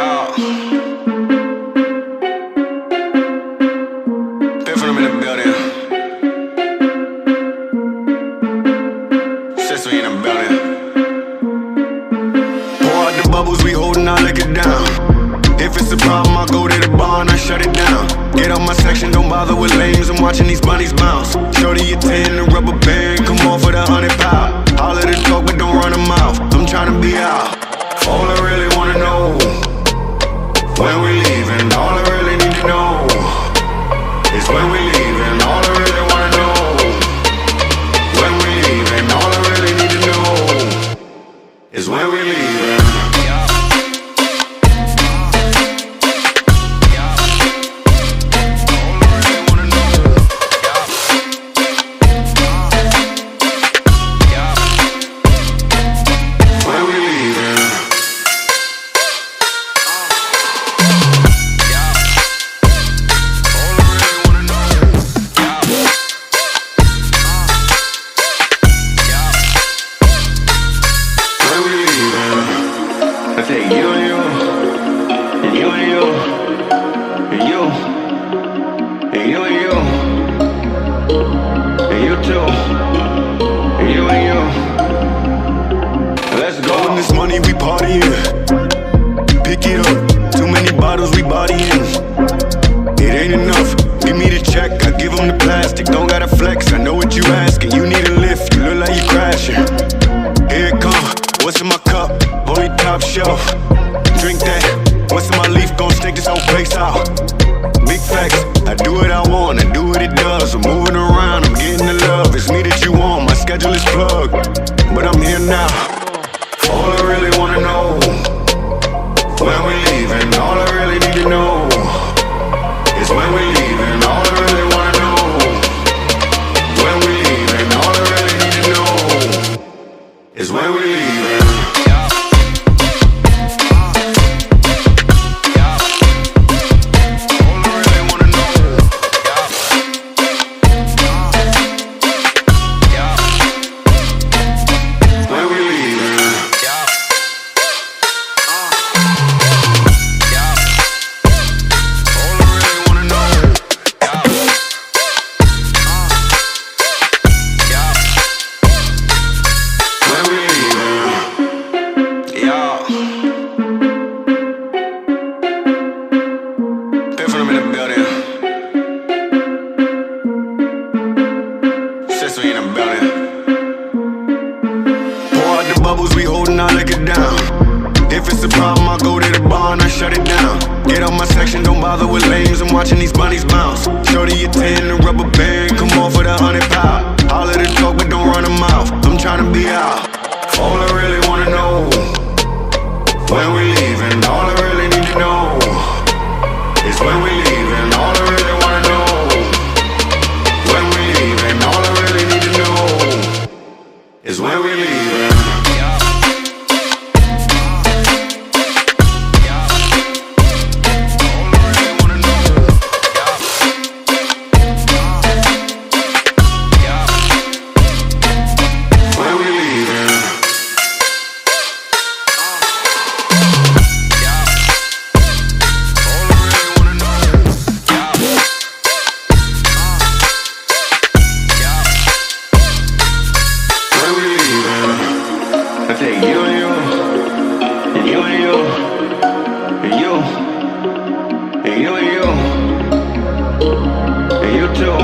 Y'all. Different in the building. Since we in the building. Pour out the bubbles, we holding our liquor down. If it's a problem, I'll go to the bar and I shut it down. Get out my section, don't bother with lames. I'm watching these bunnies bounce. Shorty, you 10, the rubber band. Come on for the 100 pound. All of the talk, but don't run a mouth. I'm trying to be out. All I really wanna know, when we leaving. All I really need to know is when we leaving. All I really wanna know, when we leaving. All I really need to know is when we leaving. I say you and you, and you and you, and you, and you and you, and you too, and you and you. Let's go. When this money we partying, pick it up. Too many bottles we bodying. It ain't enough. Give me the check, I give them the plastic. Don't gotta flex. I know what you asking. You need a lift. You look like you crashing. Here it come. What's in my cup? Only top shelf. Drink that. What's in my leaf? Gon' stink this whole place out. Big facts. I do what I want. I do what it does. I'm moving around. I'm getting the love. It's me that you want. My schedule is plugged, but I'm here now. All I really wanna know, when we leaving. All I really need to know is when we leaving. All I really wanna know, when we leaving. All I really need to know is when we leaving. Bubbles, we holding our liquor down. If it's a problem, I'll go to the bar and I shut it down. Get out my section, don't bother with lames. I'm watching these bunnies bounce. Shorty, you 10, the rubber band. Come on for the 100 pound. All of the talk, but don't run a mouth. I'm trying to be out. All I really wanna know, when we leaving. All I really need to know is when we leaving. All I really wanna know, when we leaving. All I really need to know is when we leaving. I say you and you, and you and you, and you, and you and you, and you too,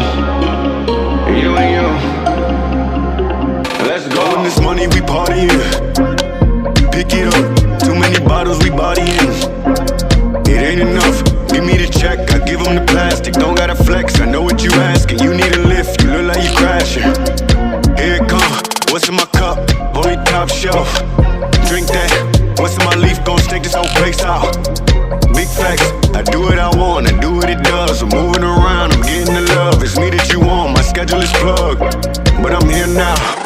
and you and you. Let's go. When this money we partying, pick it up. Too many bottles we bodying. It ain't enough. Give me the check, I give them the plastic. Don't gotta flex. I know what you asking. You need a lift. You look like you crashing. Here it come. What's in my cup? Only top shelf. Drink that. What's in my leaf? Gon' stink this whole place out. Big facts. I do what I want. I do what it does. I'm moving around. I'm getting the love. It's me that you want. My schedule is plugged, but I'm here now.